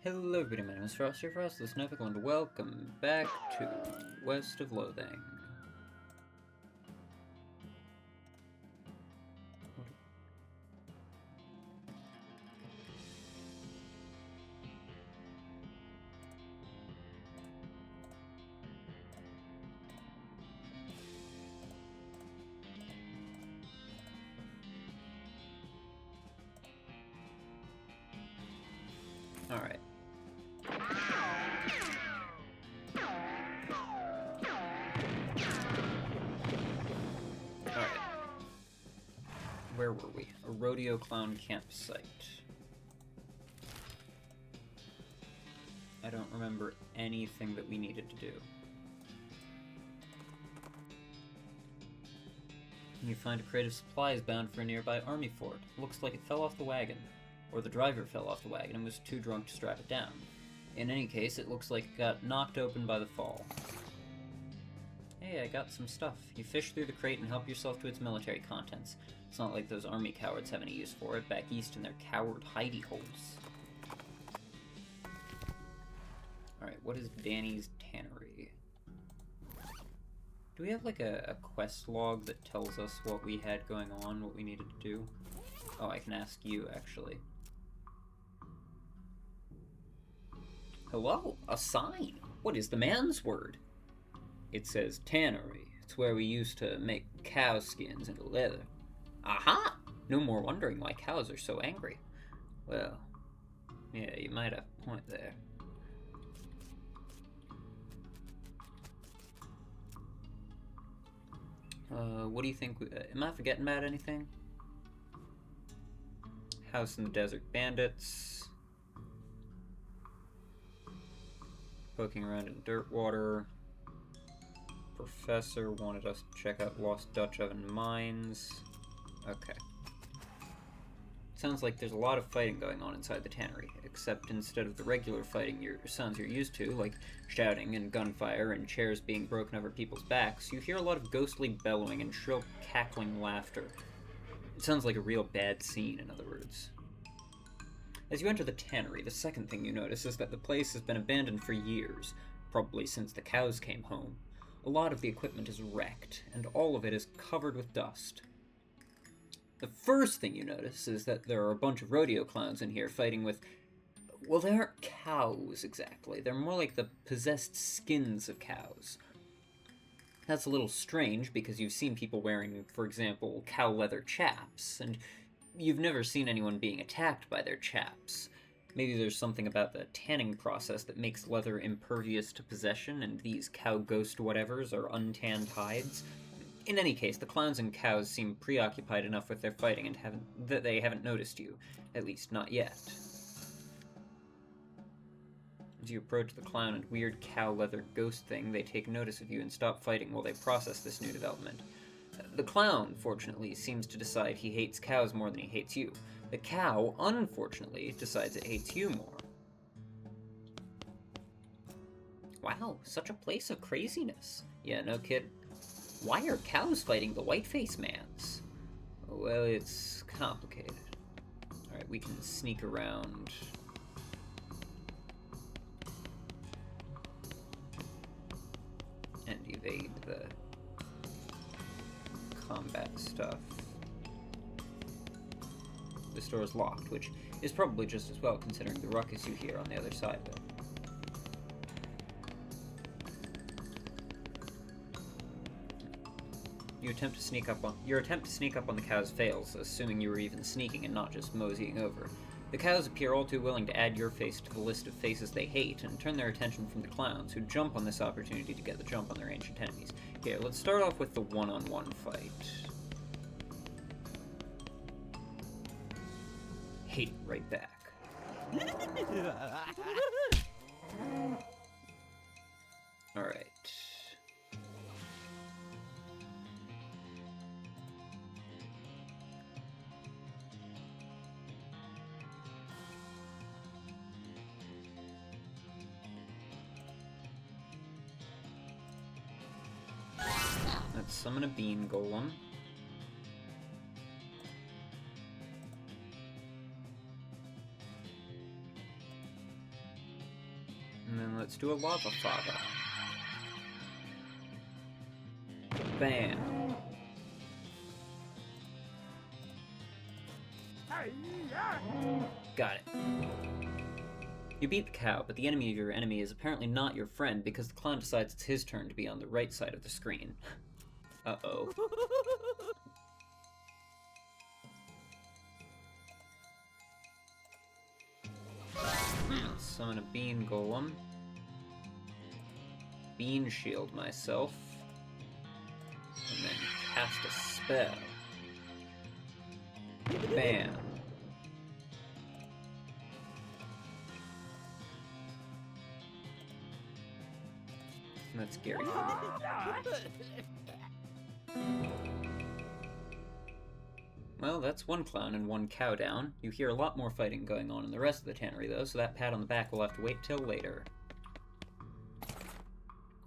Hello everybody, my name is Frost here, Frostless Nevical, and welcome back to West of Loathing. Alright. Alright. Where were we? A rodeo clown campsite. I don't remember anything that we needed to do. You find a crate of supplies bound for a nearby army fort. Looks like it fell off the wagon. Or the driver fell off the wagon and was too drunk to strap it down. In any case, it looks like it got knocked open by the fall. Hey, I got some stuff. You fish through the crate and help yourself to its military contents. It's not like those army cowards have any use for it back east in their coward hidey holes. Alright, what is Danny's Tannery? Do we have like a quest log that tells us what we had going on, what we needed to do? Oh, I can ask you, actually. Hello, a sign. What is the man's word? It says Tannery. It's where we used to make cow skins into leather. Aha! No more wondering why cows are so angry. Well, yeah, you might have a point there. What do you think? Am I forgetting about anything? House in the Desert Bandits. Poking around in dirt water. Professor wanted us to check out Lost Dutch Oven Mines. Okay. Sounds like there's a lot of fighting going on inside the tannery, except instead of the regular fighting sounds you're used to, like shouting and gunfire and chairs being broken over people's backs, you hear a lot of ghostly bellowing and shrill cackling laughter. It sounds like a real bad scene, in other words. As you enter the tannery, the second thing you notice is that the place has been abandoned for years, probably since the cows came home. A lot of the equipment is wrecked, and all of it is covered with dust. The first thing you notice is that there are a bunch of rodeo clowns in here fighting with... well, they aren't cows, exactly. They're more like the possessed skins of cows. That's a little strange, because you've seen people wearing, for example, cow leather chaps, and you've never seen anyone being attacked by their chaps. Maybe there's something about the tanning process that makes leather impervious to possession, and these cow ghost whatevers are untanned hides. In any case, the clowns and cows seem preoccupied enough with their fighting and that they haven't noticed you. At least, not yet. As you approach the clown and weird cow leather ghost thing, they take notice of you and stop fighting while they process this new development. The clown, fortunately, seems to decide he hates cows more than he hates you. The cow, unfortunately, decides it hates you more. Wow, such a place of craziness. Yeah, no kid. Why are cows fighting the whiteface mans? Well, it's complicated. Alright, we can sneak around. And evade the combat stuff. The store is locked, which is probably just as well considering the ruckus you hear on the other side of it. Your attempt to sneak up on the cows fails, assuming you were even sneaking and not just moseying over. The cows appear all too willing to add your face to the list of faces they hate and turn their attention from the clowns, who jump on this opportunity to get the jump on their ancient enemies. Here, let's start off with the one-on-one fight. Hate it right back. Alright. Let's summon a bean golem. And then let's do a lava fava. Bam. Got it. You beat the cow, but the enemy of your enemy is apparently not your friend because the clown decides it's his turn to be on the right side of the screen. Uh-oh. Summon a bean golem. Bean shield myself. And then cast a spell. Bam. That's scary. Well, that's one clown and one cow down. You hear a lot more fighting going on in the rest of the tannery, though, so that pat on the back will have to wait till later.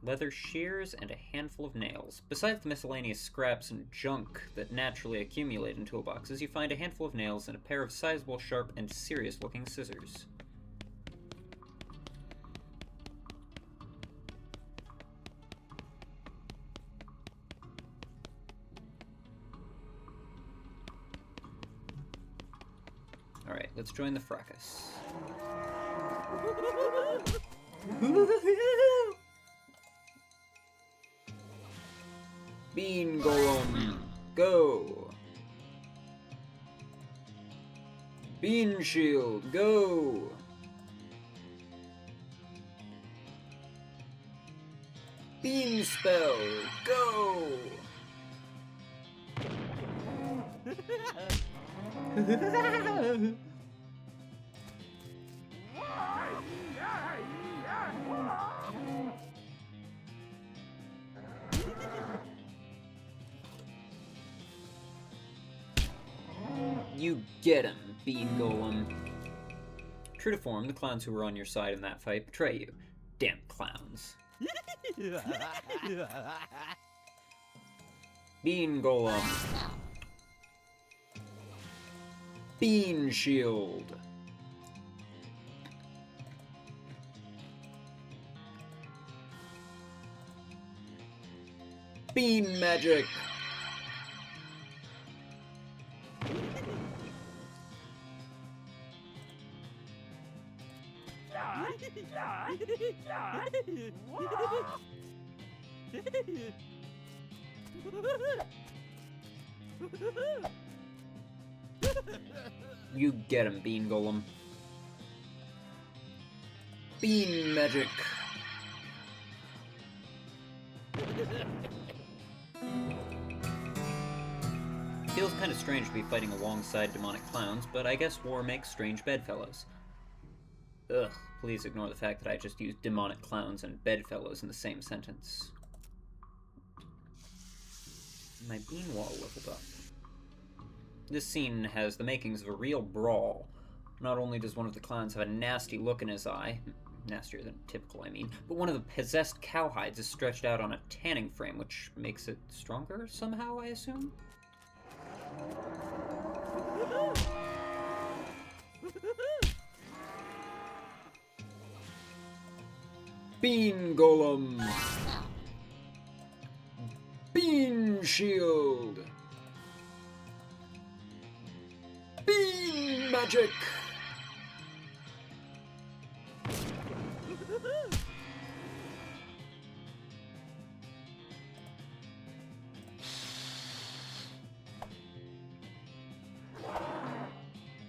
Leather shears and a handful of nails. Besides the miscellaneous scraps and junk that naturally accumulate in toolboxes, you find a handful of nails and a pair of sizable, sharp, and serious-looking scissors. Alright, let's join the fracas. Bean golem, go! Bean shield, go! Bean spell, go! You get him, Bean Golem. True to form, the clowns who were on your side in that fight betray you. Damn clowns. Bean Golem. Bean Shield. Bean Magic. You get him, Bean Golem. Bean Magic. Feels kind of strange to be fighting alongside demonic clowns, but I guess war makes strange bedfellows. Ugh, please ignore the fact that I just used demonic clowns and bedfellows in the same sentence. My bean wall leveled up. This scene has the makings of a real brawl. Not only does one of the clowns have a nasty look in his eye, nastier than typical, I mean, but one of the possessed cowhides is stretched out on a tanning frame, which makes it stronger somehow, I assume? Bean Golem! Bean Shield! Bean Magic!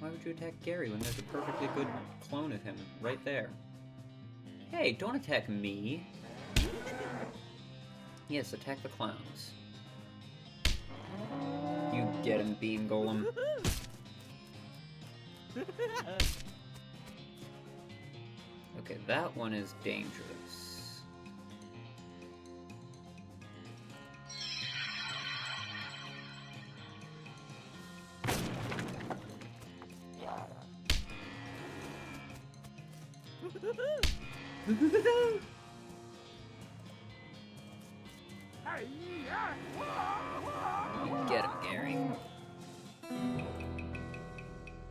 Why would you attack Gary when there's a perfectly good clone of him right there? Hey, don't attack me! Yes, attack the clowns. You get him, Bean Golem. Okay, that one is dangerous. Get him, Gary.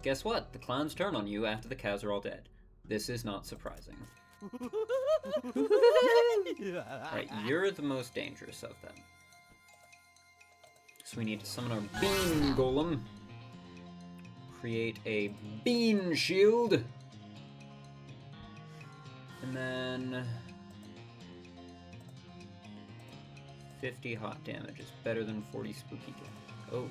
Guess what? The clowns turn on you after the cows are all dead. This is not surprising. Right, you're the most dangerous of them. So we need to summon our Bean Golem. Create a Bean Shield. And then 50 hot damage is better than 40 spooky damage. Oh.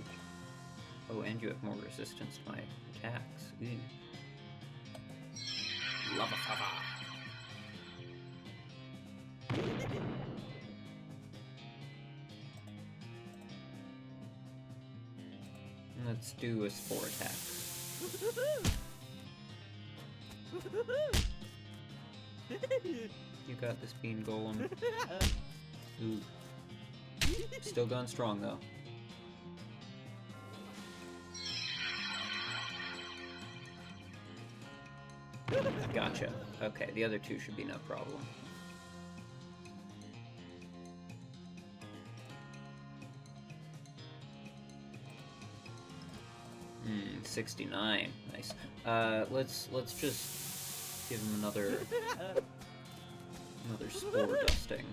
Oh, and you have more resistance to my attacks. Ooh. Lava Fava. Let's do a spore attack. You got this, Bean Golem. Ooh. Still going strong, though. Gotcha. Okay, the other two should be no problem. 69. Nice. Let's just give him another spore dusting.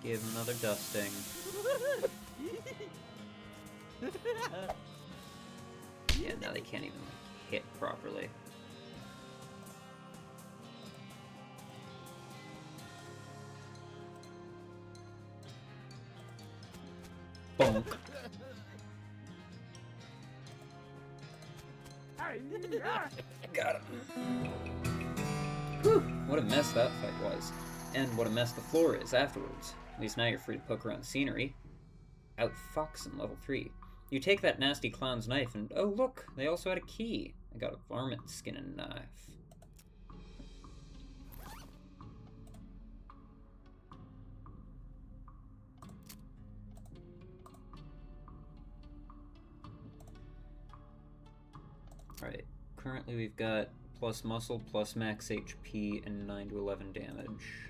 Give him another dusting. Yeah, now they can't even hit properly. Bonk. Got him. Whew, what a mess that fight was. And what a mess the floor is afterwards. At least now you're free to poke around the scenery. Outfoxing level 3. You take that nasty clown's knife and, oh look, they also had a key. I got a varmint skin and knife. Alright, currently we've got plus muscle, plus max HP, and 9 to 11 damage.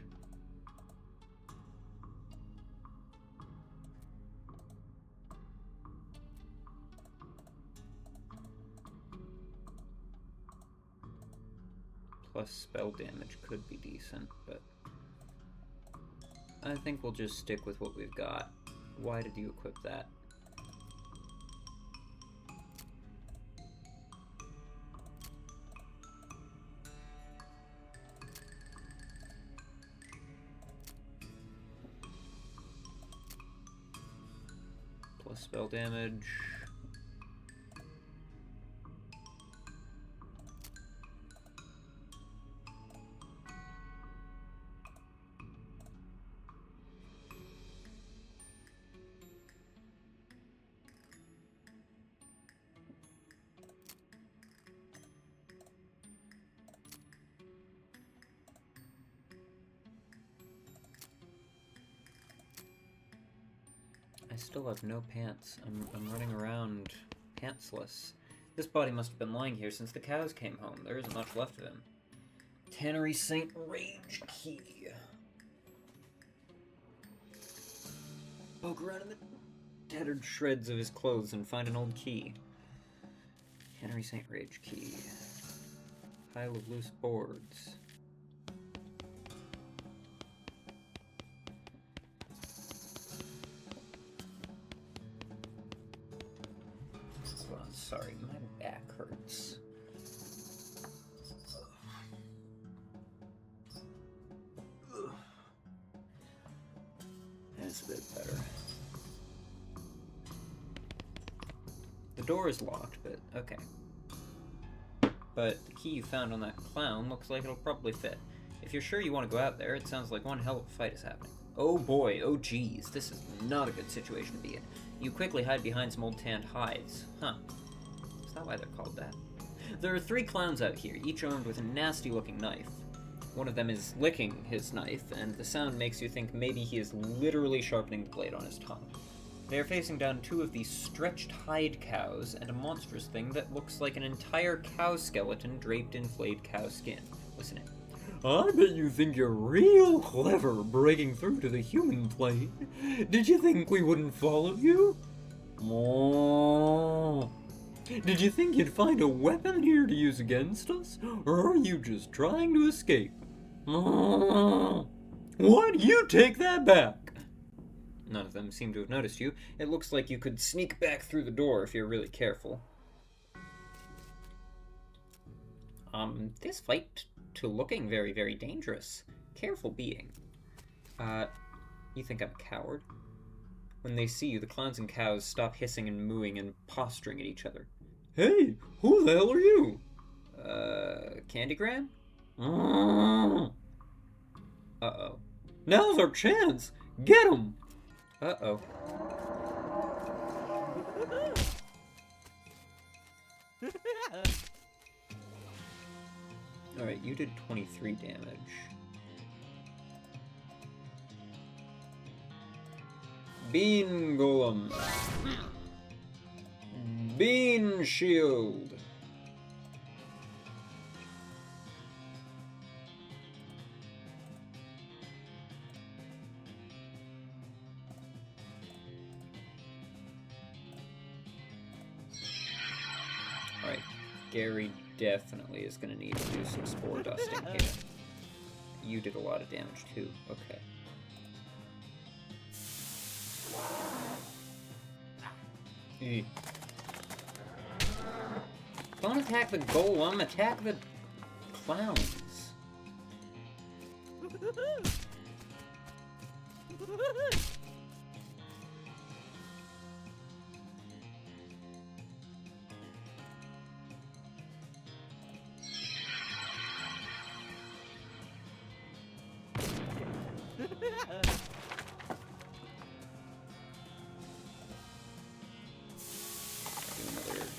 Plus spell damage could be decent, but I think we'll just stick with what we've got. Why did you equip that? Plus spell damage. I still have no pants. I'm running around pantsless. This body must have been lying here since the cows came home. There isn't much left of him. Tannery Saint Rage Key. Poke around in the tattered shreds of his clothes and find an old key. Tannery Saint Rage Key. Pile of loose boards. Sorry, my back hurts. That's a bit better. The door is locked, but okay. But the key you found on that clown looks like it'll probably fit. If you're sure you want to go out there, it sounds like one hell of a fight is happening. Oh boy, oh geez, this is not a good situation to be in. You quickly hide behind some old tanned hides. Huh. Is that why they're called that? There are 3 clowns out here, each armed with a nasty-looking knife. One of them is licking his knife, and the sound makes you think maybe he is literally sharpening the blade on his tongue. They are facing down 2 of these stretched hide cows and a monstrous thing that looks like an entire cow skeleton draped in flayed cow skin. Listen in. I bet you think you're real clever breaking through to the human plane. Did you think we wouldn't follow you? Oh. Did you think you'd find a weapon here to use against us? Or are you just trying to escape? Oh. Why do you take that back? None of them seem to have noticed you. It looks like you could sneak back through the door if you're really careful. This fight to looking very, very dangerous. Careful being. You think I'm a coward? When they see you, the clowns and cows stop hissing and mooing and posturing at each other. Hey, who the hell are you? Candygram? Uh-oh. Now's our chance! Get him! Uh-oh. Alright, you did 23 damage. Bean Golem. Bean Shield. Alright, Gary definitely is going to need to do some spore dusting here. You did a lot of damage too. Okay. Don't attack the golem, attack the clowns.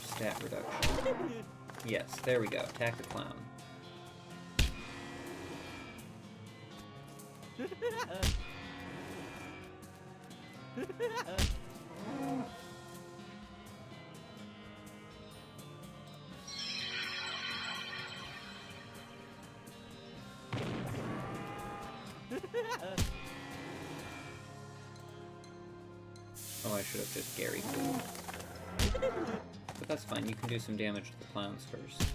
Stat reduction. Yes, there we go. Attack the clown. Oh, I should have just Gary Foo. But that's fine, you can do some damage to the clowns first.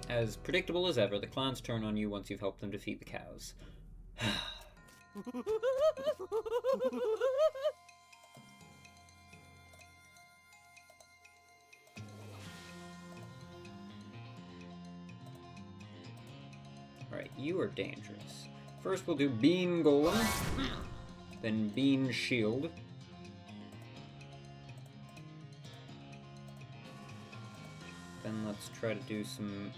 As predictable as ever, the clowns turn on you once you've helped them defeat the cows. Alright, you are dangerous. First we'll do Bean Golem, then Bean Shield. Then let's try to do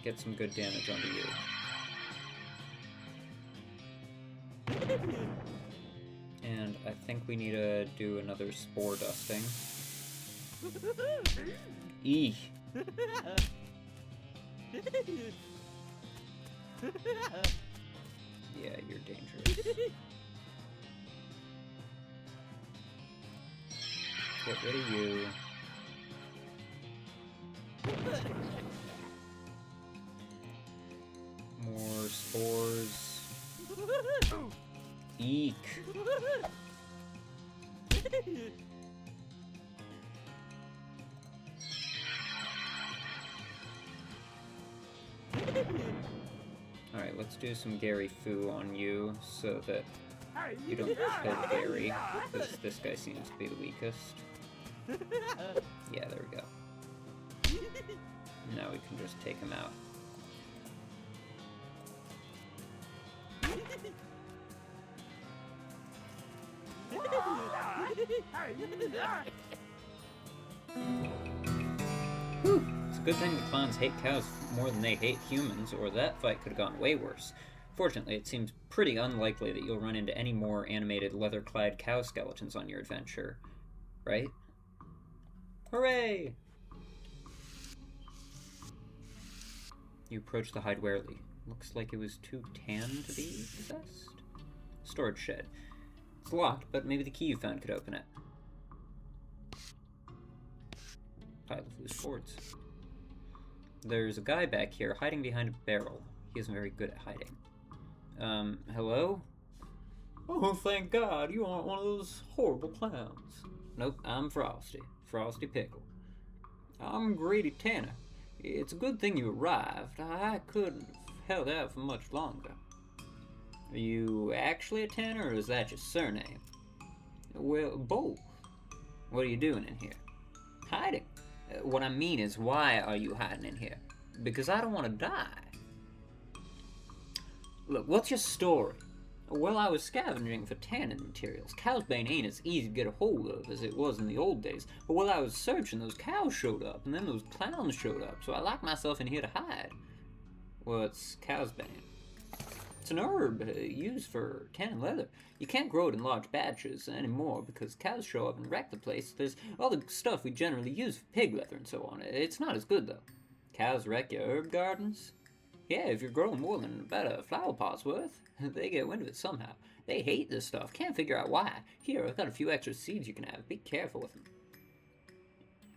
get some good damage onto you. And I think we need to do another spore dusting. Eek. Yeah, you're dangerous. Get rid of you. More spores. Eek. Alright, let's do some Gary Foo on you so that you don't kill Gary, because this guy seems to be the weakest. Yeah, there we go. Now we can just take him out. Whew. It's a good thing the clowns hate cows more than they hate humans, or that fight could have gone way worse. Fortunately, it seems pretty unlikely that you'll run into any more animated leather-clad cow skeletons on your adventure. Right? Hooray! You approach the hide warily. Looks like it was too tan to be possessed. Storage shed. It's locked, but maybe the key you found could open it. Pile of loose boards. There's a guy back here hiding behind a barrel. He isn't very good at hiding. Hello? Oh, thank God, you aren't one of those horrible clowns. Nope, I'm Frosty. Frosty Pickle. I'm Grady Tanner. It's a good thing you arrived. I couldn't have held out for much longer. Are you actually a Tanner, or is that your surname? Well, both. What are you doing in here? Hiding. What I mean is, why are you hiding in here? Because I don't want to die. Look, what's your story? Well, I was scavenging for tanning materials. Cow's bane ain't as easy to get a hold of as it was in the old days. But while I was searching, those cows showed up, and then those clowns showed up, so I locked myself in here to hide. What's cow's bane? It's an herb used for tanning leather. You can't grow it in large batches anymore because cows show up and wreck the place. There's all the stuff we generally use for pig leather and so on. It's not as good, though. Cows wreck your herb gardens? Yeah, if you're growing more than about a flower pot's worth, they get wind of it somehow. They hate this stuff, can't figure out why. Here, I've got a few extra seeds you can have. Be careful with them.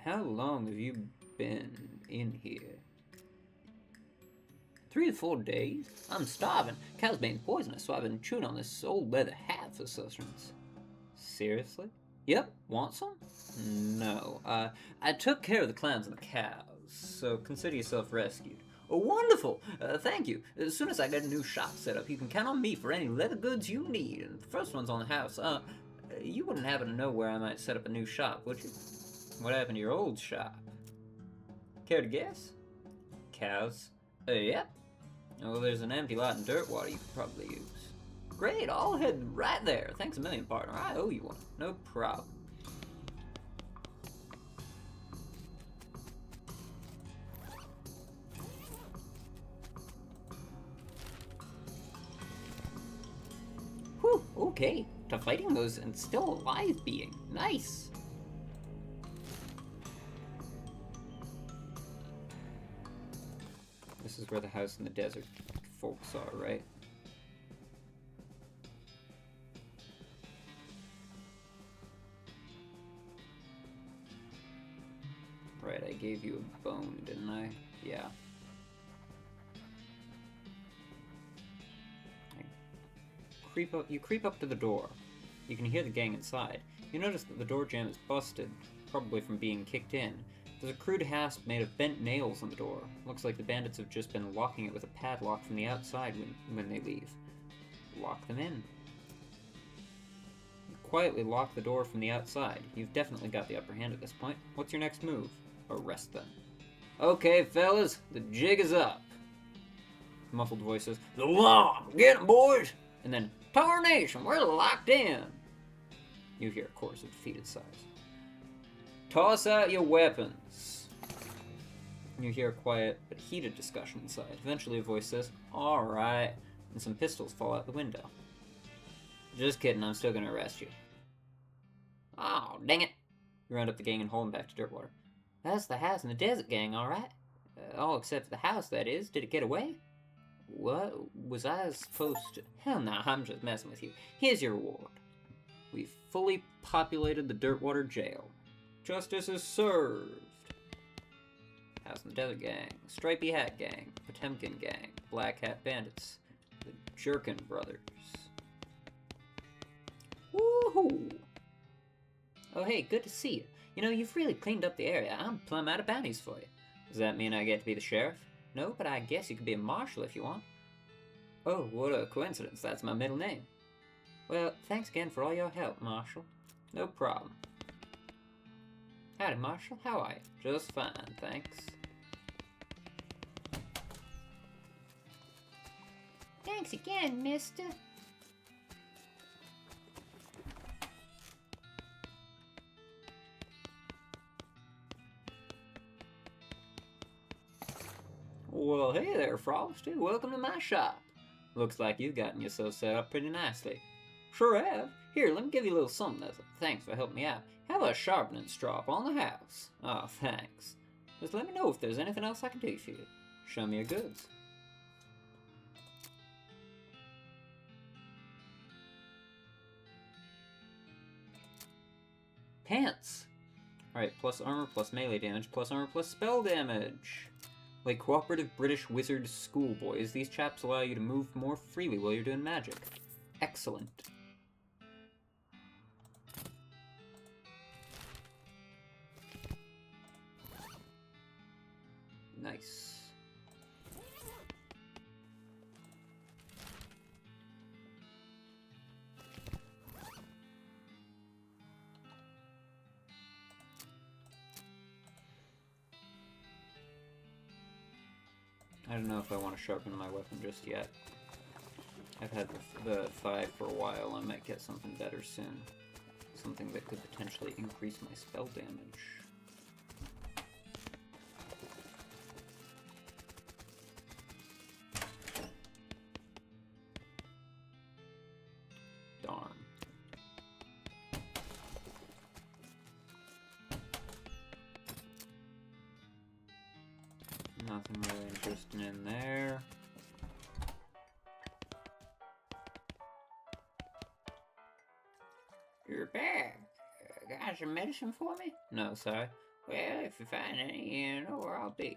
How long have you been in here? 3 to 4 days? I'm starving. Cow's bane's poisonous, so I've been chewing on this old leather hat for sustenance. Seriously? Yep. Want some? No. I took care of the clowns and the cows, so consider yourself rescued. Oh, wonderful! Thank you. As soon as I get a new shop set up, you can count on me for any leather goods you need. And the first one's on the house. You wouldn't happen to know where I might set up a new shop, would you? What happened to your old shop? Care to guess? Cows? Yep. Well, there's an empty lot in Dirtwater you could probably use. Great, I'll head right there. Thanks a million, partner. I owe you one. No problem. Whew, okay. To fighting those and still alive being. Nice. This is where the house in the desert folks are, right? Right, I gave you a bone, didn't I? Yeah. You creep up to the door. You can hear the gang inside. You notice that the door jamb is busted, probably from being kicked in. There's a crude hasp made of bent nails on the door. Looks like the bandits have just been locking it with a padlock from the outside when they leave. Lock them in. You quietly lock the door from the outside. You've definitely got the upper hand at this point. What's your next move? Arrest them. Okay, fellas, the jig is up. The muffled voice says, "The law! Get 'em, boys!" And then, "Tarnation, we're locked in!" You hear a chorus of defeated sighs. "Toss out your weapons." You hear a quiet but heated discussion inside. Eventually a voice says, "Alright," and some pistols fall out the window. "Just kidding, I'm still gonna arrest you." "Oh, dang it." You round up the gang and haul them back to Dirtwater. "That's the house in the desert, gang, alright? All except for the house, that is. Did it get away?" "What? Was I supposed to?" "Hell no, I'm just messing with you. Here's your reward. We've fully populated the Dirtwater jail. Justice is served." House in the Desert Gang, Stripey Hat Gang, Potemkin Gang, Black Hat Bandits, the Jerkin Brothers. Woohoo! Oh hey, good to see you. You know, you've really cleaned up the area. I'm plumb out of bounties for you. Does that mean I get to be the sheriff? No, but I guess you could be a marshal if you want. Oh, what a coincidence. That's my middle name. Well, thanks again for all your help, Marshal. No problem. Howdy, Marshal. How are you? Just fine, thanks. Thanks again, mister. Well, hey there, Frosty. Welcome to my shop. Looks like you've gotten yourself set up pretty nicely. Sure have. Here, let me give you a little something as a thanks for helping me out. Have a sharpening strop on the house. Oh, thanks. Just let me know if there's anything else I can do for you. Show me your goods. Pants. Alright, plus armor, plus melee damage, plus armor, plus spell damage. Like cooperative British wizard schoolboys, these chaps allow you to move more freely while you're doing magic. Excellent. Nice. I don't know if I want to sharpen my weapon just yet. I've had the 5 for a while. I might get something better soon. Something that could potentially increase my spell damage. Darn. Nothing really interesting in there. You're back. Got some medicine for me? No, sorry. Well, if you find any, you know where I'll be.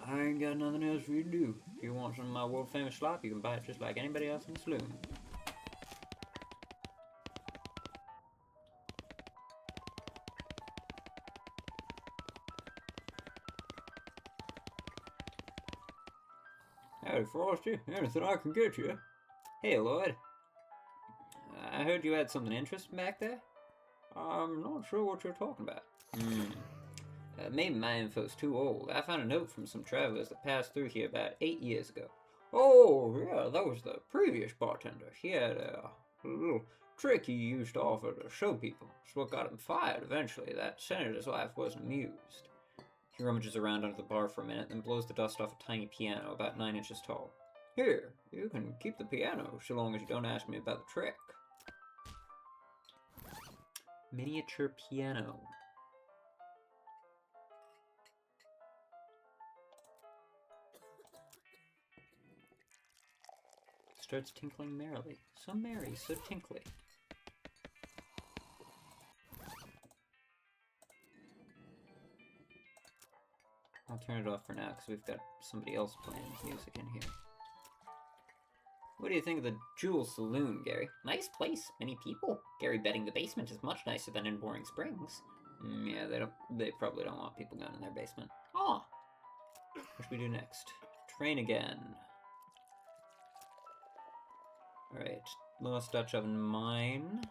I ain't got nothing else for you to do. If you want some of my world-famous slop, you can buy it just like anybody else in the saloon. Howdy, Frosty. Anything I can get you? Hey, Lloyd. I heard you had something interesting back there? I'm not sure what you're talking about. Maybe my info's too old. I found a note from some travelers that passed through here about 8 years ago. Oh, yeah, that was the previous bartender. He had a little trick he used to offer to show people. It's what got him fired eventually. That senator's wife wasn't amused. He rummages around under the bar for a minute, then blows the dust off a tiny piano about 9 inches tall. Here, you can keep the piano so long as you don't ask me about the trick. Miniature piano. Starts tinkling merrily. So merry, so tinkly. I'll turn it off for now, because we've got somebody else playing music in here. What do you think of the Jewel Saloon, Gary? Nice place, many people. Gary betting the basement is much nicer than in Boring Springs. Yeah, they probably don't want people going in their basement. Aw! What should we do next? Train again. Alright, Lost Dutch Oven mine.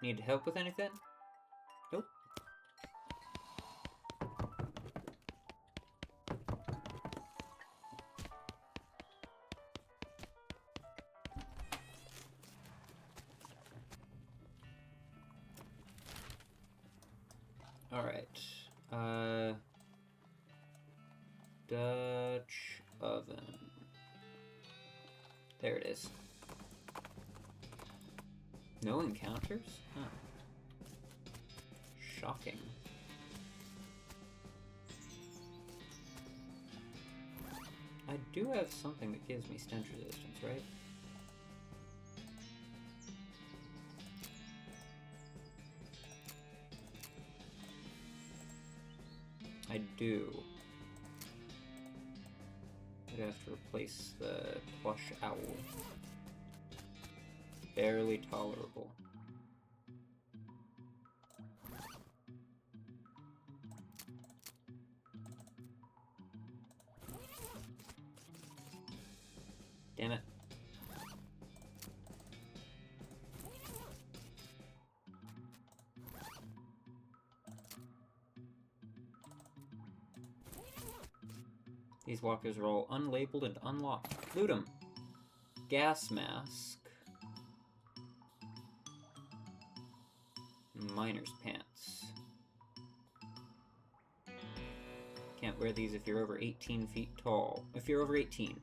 Need help with anything? Nope. Alright, Dutch Oven. There it is. No encounters? Huh. Shocking. I do have something that gives me stench resistance, right? I do. I'd have to replace the plush owl. Barely tolerable. Damn it. These walkers are all unlabeled and unlocked. Loot 'em! Gas mask. Miner's pants. Can't wear these if you're over 18 feet tall. If you're over 18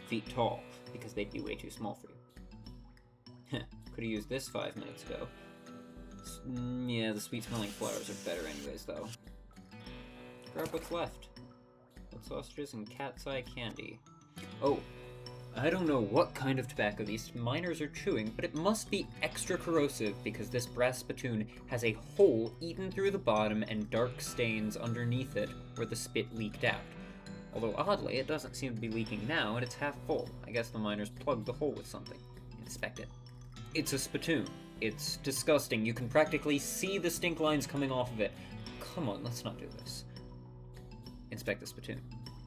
feet tall, because they'd be way too small for you. Could have used this 5 minutes ago. Yeah, the sweet smelling flowers are better anyways, though. Grab what's left. Blood sausages and cat's eye candy. Oh, I don't know what kind of tobacco these miners are chewing, but it must be extra corrosive because this brass spittoon has a hole eaten through the bottom and dark stains underneath it where the spit leaked out. Although oddly, it doesn't seem to be leaking now and it's half full. I guess the miners plugged the hole with something. Inspect it. It's a spittoon. It's disgusting. You can practically see the stink lines coming off of it. Come on, let's not do this. Inspect the spittoon.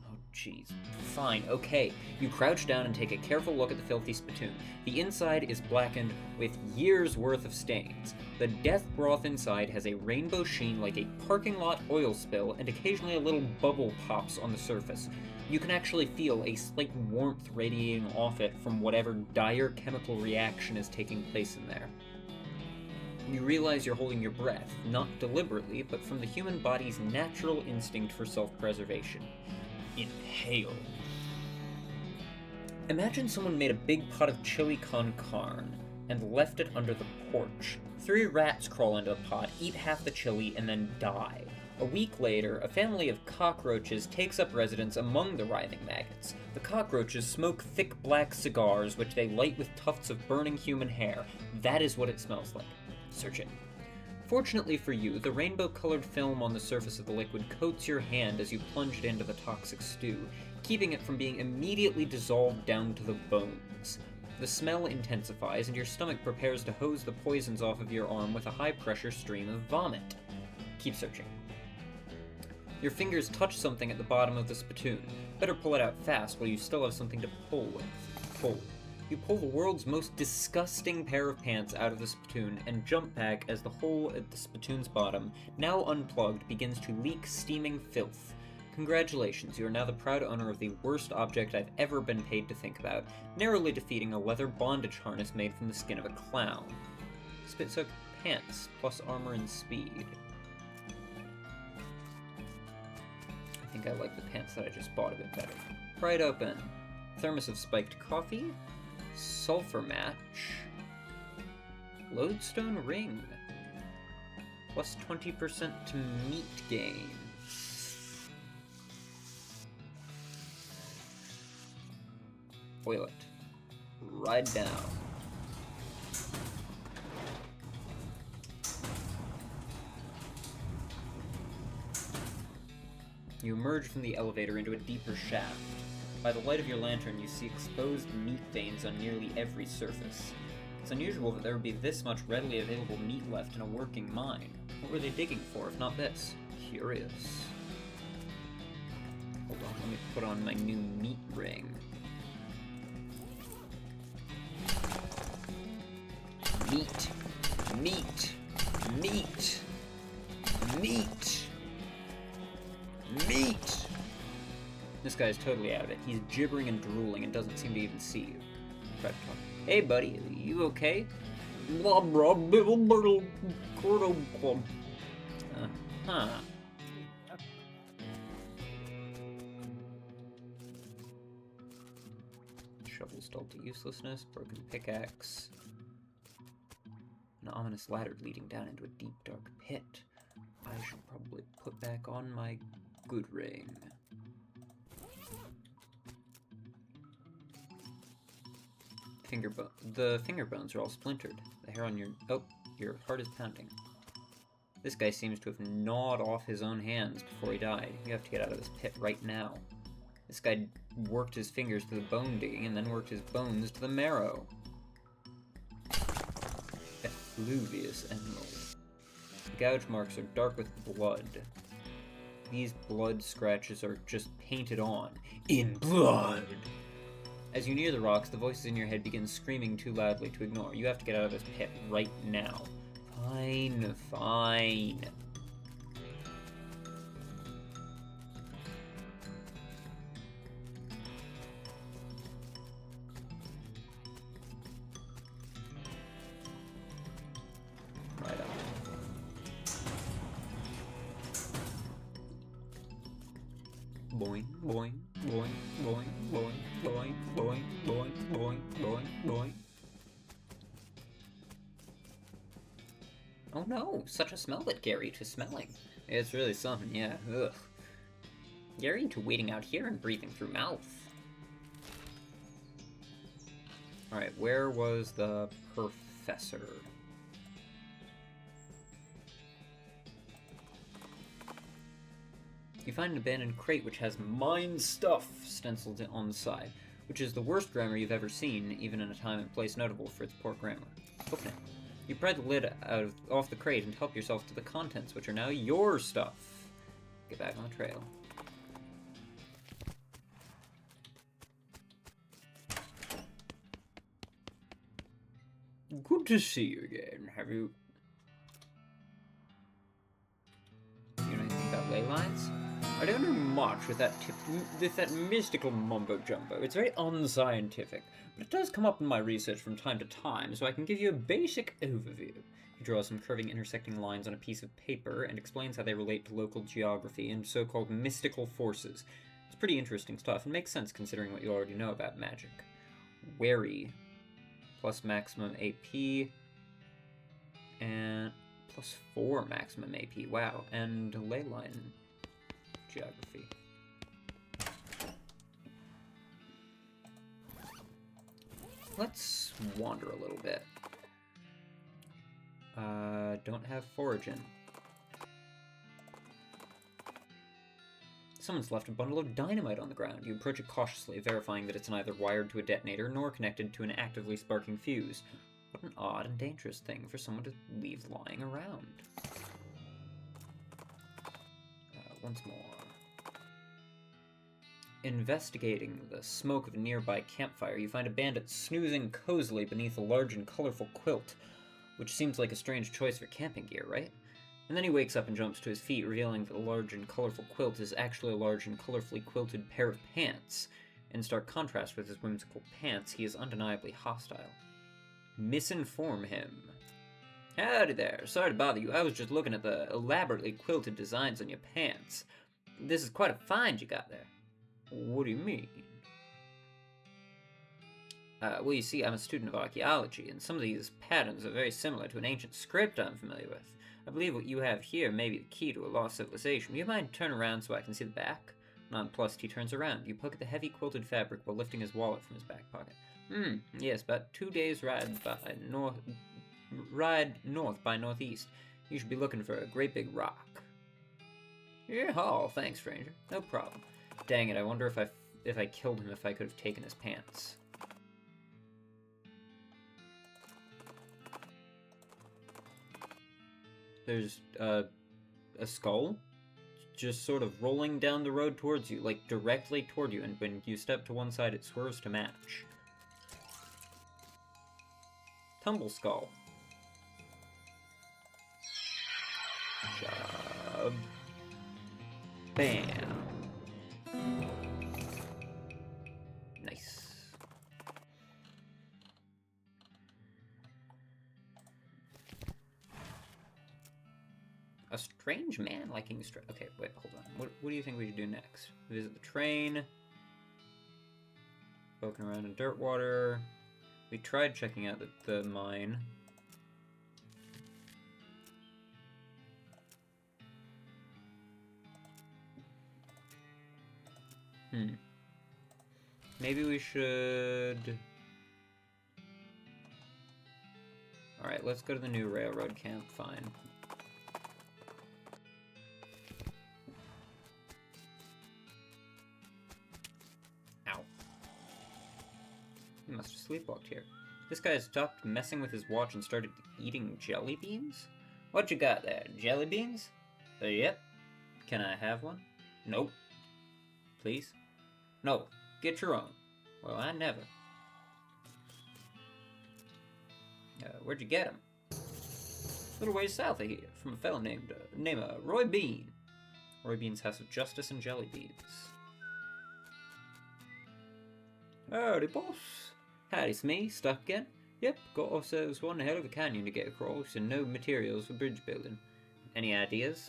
Oh, jeez. Fine, okay. You crouch down and take a careful look at the filthy spittoon. The inside is blackened with years' worth of stains. The death broth inside has a rainbow sheen like a parking lot oil spill, and occasionally a little bubble pops on the surface. You can actually feel a slight warmth radiating off it from whatever dire chemical reaction is taking place in there. You realize you're holding your breath, not deliberately, but from the human body's natural instinct for self-preservation. Inhale. Imagine someone made a big pot of chili con carne and left it under the porch. 3 rats crawl into the pot, eat half the chili, and then die. A week later, a family of cockroaches takes up residence among the writhing maggots. The cockroaches smoke thick black cigars, which they light with tufts of burning human hair. That is what it smells like. Search it. Fortunately for you, the rainbow-colored film on the surface of the liquid coats your hand as you plunge it into the toxic stew, keeping it from being immediately dissolved down to the bones. The smell intensifies, and your stomach prepares to hose the poisons off of your arm with a high-pressure stream of vomit. Keep searching. Your fingers touch something at the bottom of the spittoon. Better pull it out fast while you still have something to pull with. Pull. You pull the world's most disgusting pair of pants out of the spittoon and jump back as the hole at the spittoon's bottom, now unplugged, begins to leak steaming filth. Congratulations, you are now the proud owner of the worst object I've ever been paid to think about, narrowly defeating a leather bondage harness made from the skin of a clown. Spit-soaked pants, plus armor and speed. I think I like the pants that I just bought a bit better. Pry it open. Thermos of spiked coffee. Sulfur match. Lodestone ring. Plus 20% to meat gain. Oil it. Ride down. You emerge from the elevator into a deeper shaft. By the light of your lantern, you see exposed meat veins on nearly every surface. It's unusual that there would be this much readily available meat left in a working mine. What were they digging for, if not this? Curious. Hold on, let me put on my new meat ring. Meat. Meat. Meat. Meat. Meat! This guy's totally out of it. He's gibbering and drooling and doesn't seem to even see you. Try to talk. Hey, buddy, are you okay? Uh-huh. Shovel's dulled to uselessness, broken pickaxe. An ominous ladder leading down into a deep, dark pit. I should probably put back on my good ring. The finger bones are all splintered. The hair on your... Oh, your heart is pounding. This guy seems to have gnawed off his own hands before he died. You have to get out of this pit right now. This guy worked his fingers to the bone digging and then worked his bones to the marrow. Effluvious emerald. The gouge marks are dark with blood. These blood scratches are just painted on. In blood! As you near the rocks, the voices in your head begin screaming too loudly to ignore. You have to get out of this pit right now. Fine, fine. Right up. Boing, boing, boing, boing, boing, boing, boing, boing, boing, boing, boing. Oh no, such a smell that Gary to smelling. It's really something, yeah. Ugh. You're into waiting out here and breathing through mouth. Alright, where was the professor? You find an abandoned crate which has "Mine Stuff" stenciled on the side, which is the worst grammar you've ever seen, even in a time and place notable for its poor grammar. Open it. You pry the lid off the crate and help yourself to the contents, which are now your stuff. Get back on the trail. Good to see you again. Have you... You know anything about ley lines? I don't know much with that mystical mumbo-jumbo. It's very unscientific, but it does come up in my research from time to time, so I can give you a basic overview. He draws some curving intersecting lines on a piece of paper and explains how they relate to local geography and so-called mystical forces. It's pretty interesting stuff and makes sense considering what you already know about magic. Wary. Plus maximum AP. And plus 4 maximum AP. Wow. And ley line geography. Let's wander a little bit. Don't have foraging. Someone's left a bundle of dynamite on the ground. You approach it cautiously, verifying that it's neither wired to a detonator nor connected to an actively sparking fuse. What an odd and dangerous thing for someone to leave lying around. Once more. Investigating the smoke of a nearby campfire, you find a bandit snoozing cozily beneath a large and colorful quilt, which seems like a strange choice for camping gear, right? And then he wakes up and jumps to his feet, revealing that the large and colorful quilt is actually a large and colorfully quilted pair of pants. In stark contrast with his whimsical pants, he is undeniably hostile. Misinform him. Howdy there, sorry to bother you, I was just looking at the elaborately quilted designs on your pants. This is quite a find you got there. What do you mean? Well, you see, I'm a student of archaeology, and some of these patterns are very similar to an ancient script I'm familiar with. I believe what you have here may be the key to a lost civilization. Will you mind turn around so I can see the back? Nonplussed, he turns around. You poke at the heavy quilted fabric while lifting his wallet from his back pocket. Yes, about 2 days' ride north by northeast. You should be looking for a great big rock. Yeehaw, thanks, stranger. No problem. Dang it, I wonder if I killed him if I could have taken his pants. There's a skull just sort of rolling down the road towards you, like directly toward you, and when you step to one side it swerves to match. Tumble skull. Job. Bam. Nice. A strange man liking okay, wait, hold on. What do you think we should do next? Visit the train. Poking around in dirt water. We tried checking out the mine. Maybe we should... Alright, let's go to the new railroad camp, fine. Ow. He must have sleepwalked here. This guy stopped messing with his watch and started eating jelly beans? What you got there, jelly beans? Yep. Can I have one? Nope. Please? No. Get your own. Well, I never. Where'd you get him? A little ways south of here, from a fellow named Roy Bean. Roy Bean's House of Justice and Jelly Beans. Howdy, boss. Howdy, Smee. Stuck again? Yep, got ourselves one hell of a canyon to get across and no materials for bridge building. Any ideas?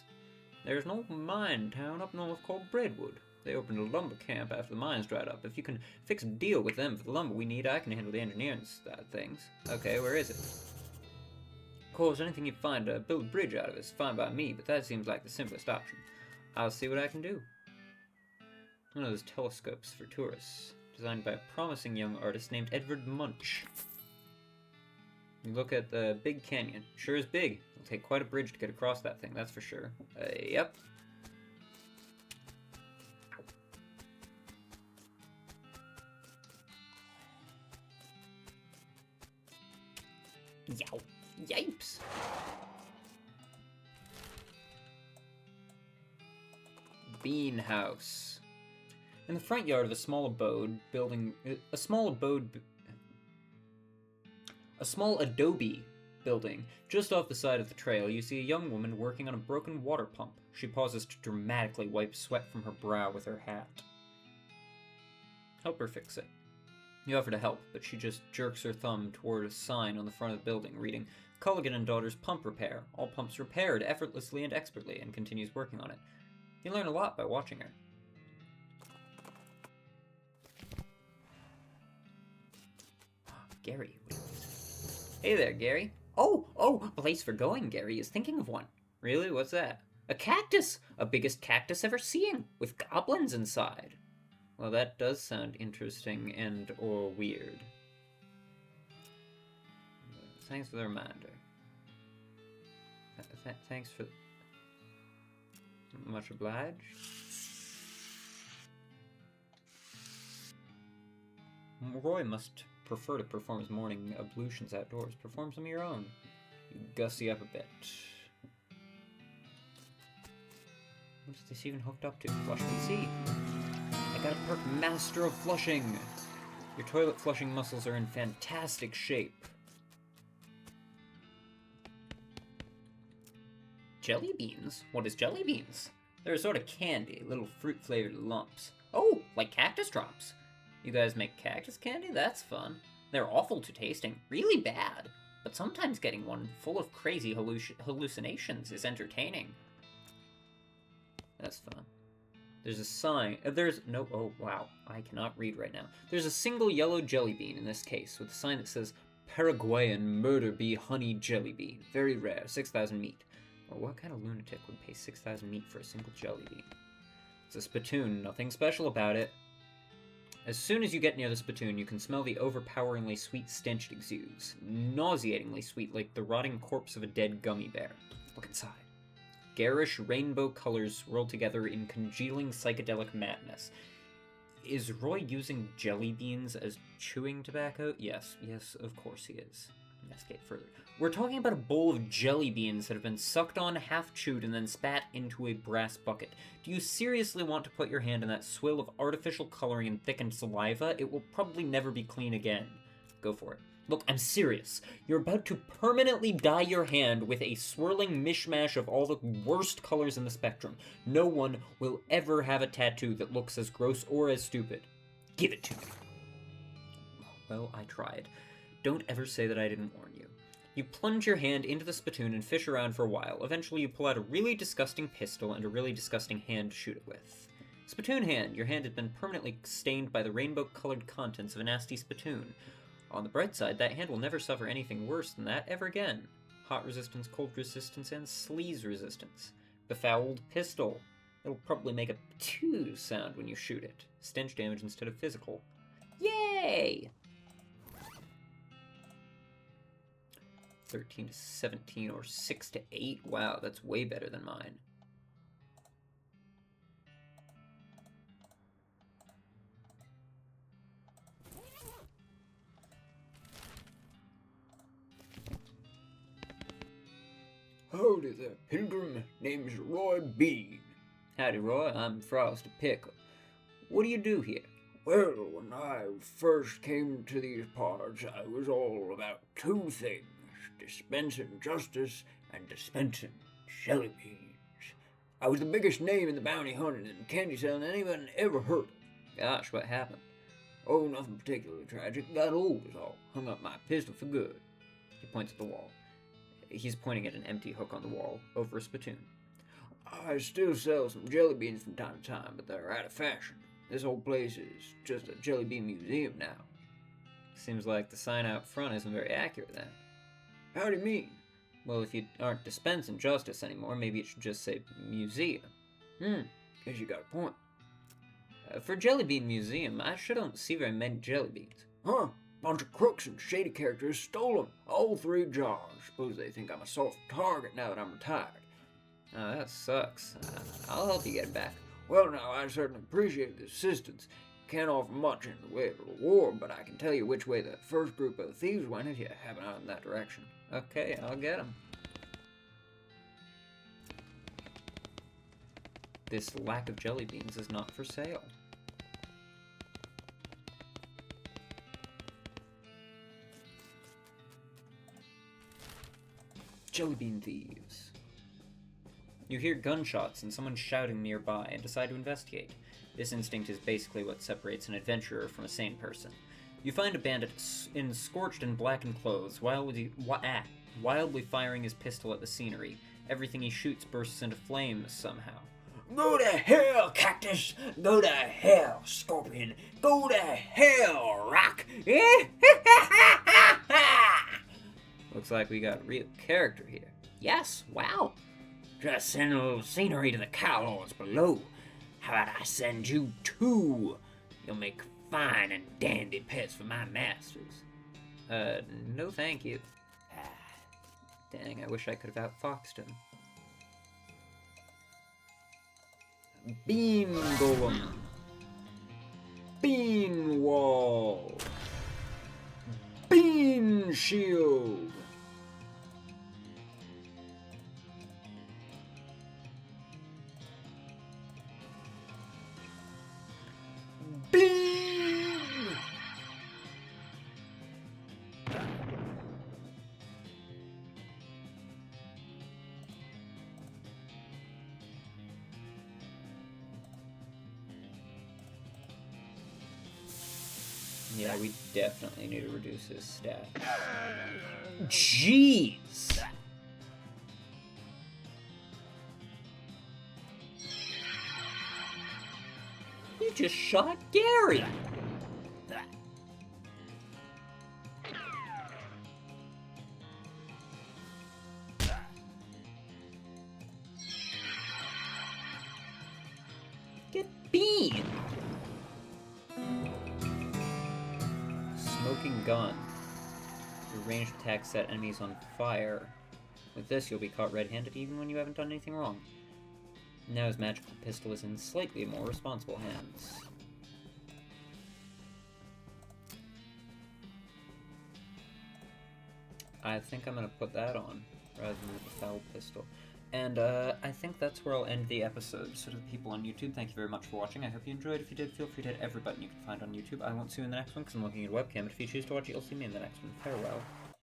There's an old mine town up north called Breadwood. They opened a lumber camp after the mines dried up. If you can fix a deal with them for the lumber we need, I can handle the engineering side of things. Okay, where is it? Of course, anything you find to build a bridge out of is fine by me, but that seems like the simplest option. I'll see what I can do. One of those telescopes for tourists, designed by a promising young artist named Edward Munch. You look at the Big Canyon. Sure is big. It'll take quite a bridge to get across that thing, that's for sure. Yep. Yow. Yipes! Bean house. In the front yard of a small adobe building, just off the side of the trail, you see a young woman working on a broken water pump. She pauses to dramatically wipe sweat from her brow with her hat. Help her fix it. You offer to help, but she just jerks her thumb toward a sign on the front of the building reading, Culligan and Daughters Pump Repair. All pumps repaired effortlessly and expertly, and continues working on it. You learn a lot by watching her. Gary. Hey there, Gary. Oh, a place for going. Gary is thinking of one. Really? What's that? A cactus! A biggest cactus ever seen, with goblins inside. Well, that does sound interesting and or weird. Thanks for the reminder. Thanks for... Much obliged. Roy must prefer to perform his morning ablutions outdoors. Perform some of your own. You gussy up a bit. What's this even hooked up to? Flush and see. I got a perk Master of Flushing. Your toilet flushing muscles are in fantastic shape. Jelly beans? What is jelly beans? They're a sort of candy, little fruit-flavored lumps. Oh, like cactus drops. You guys make cactus candy? That's fun. They're awful to tasting, really bad. But sometimes getting one full of crazy hallucinations is entertaining. That's fun. There's a sign. Oh, wow. I cannot read right now. There's a single yellow jelly bean in this case, with a sign that says Paraguayan murder bee honey jelly bean. Very rare, 6,000 meat. Well, what kind of lunatic would pay 6,000 meat for a single jelly bean? It's a spittoon, nothing special about it. As soon as you get near the spittoon, you can smell the overpoweringly sweet stench it exudes. Nauseatingly sweet, like the rotting corpse of a dead gummy bear. Look inside. Garish rainbow colors swirl together in congealing psychedelic madness. Is Roy using jelly beans as chewing tobacco? Yes, of course he is. Investigate further. We're talking about a bowl of jelly beans that have been sucked on, half chewed, and then spat into a brass bucket. Do you seriously want to put your hand in that swill of artificial coloring and thickened saliva? It will probably never be clean again. Go for it. Look, I'm serious. You're about to permanently dye your hand with a swirling mishmash of all the worst colors in the spectrum. No one will ever have a tattoo that looks as gross or as stupid. Give it to me. Well, I tried. Don't ever say that I didn't warn you. You plunge your hand into the spittoon and fish around for a while. Eventually you pull out a really disgusting pistol and a really disgusting hand to shoot it with. Spittoon hand. Your hand had been permanently stained by the rainbow-colored contents of a nasty spittoon. On the bright side, that hand will never suffer anything worse than that ever again. Hot resistance, cold resistance, and sleaze resistance. Befouled pistol. It'll probably make a ptoo sound when you shoot it. Stench damage instead of physical. Yay! 13 to 17 or 6 to 8. Wow, that's way better than mine. Howdy there, Pilgrim. Name's Roy Bean. Howdy, Roy. I'm Frost Pickle. What do you do here? Well, when I first came to these parts, I was all about two things. Dispensing justice and dispensing jelly beans. I was the biggest name in the bounty hunting and candy selling anyone ever heard of. Gosh, what happened? Oh, nothing particularly tragic. Got old is all. Hung up my pistol for good. He points at the wall. He's pointing at an empty hook on the wall, over a spittoon. I still sell some jelly beans from time to time, but they're out of fashion. This whole place is just a jelly bean museum now. Seems like the sign out front isn't very accurate then. How do you mean? Well, if you aren't dispensing justice anymore, maybe it should just say museum. Guess you got a point. For Jellybean Museum, I sure don't see very many jelly beans. Huh? Bunch of crooks and shady characters stole them. All 3 jars. Suppose they think I'm a soft target now that I'm retired. Oh, that sucks. I'll help you get it back. Well, now, I certainly appreciate the assistance. Can't offer much in the way of a reward, but I can tell you which way the first group of thieves went if you have an eye in that direction. Okay, I'll get them. This lack of jelly beans is not for sale. Jellybean thieves. You hear gunshots and someone shouting nearby and decide to investigate. This instinct is basically what separates an adventurer from a sane person. You find a bandit in scorched and blackened clothes, wildly firing his pistol at the scenery. Everything he shoots bursts into flames somehow. Go to hell, Cactus! Go to hell, Scorpion! Go to hell, Rock! Looks like we got real character here. Yes, wow! Just send a little scenery to the cowlords below. How about I send you 2? You'll make fine and dandy pets for my masters. No thank you. Dang, I wish I could have outfoxed him. Bean Golem. Bean Wall. Bean Shield. Bean! Yeah, we definitely need to reduce his stat. Jeez! You just shot Gary! Get beamed! Smoking gun. Your ranged attacks set enemies on fire. With this, you'll be caught red-handed even when you haven't done anything wrong. Now his magical pistol is in slightly more responsible hands. I think I'm going to put that on, rather than the foul pistol. And I think that's where I'll end the episode. So to the people on YouTube, thank you very much for watching. I hope you enjoyed. If you did, feel free to hit every button you can find on YouTube. I won't see you in the next one because I'm looking at a webcam, but if you choose to watch it, you'll see me in the next one. Farewell.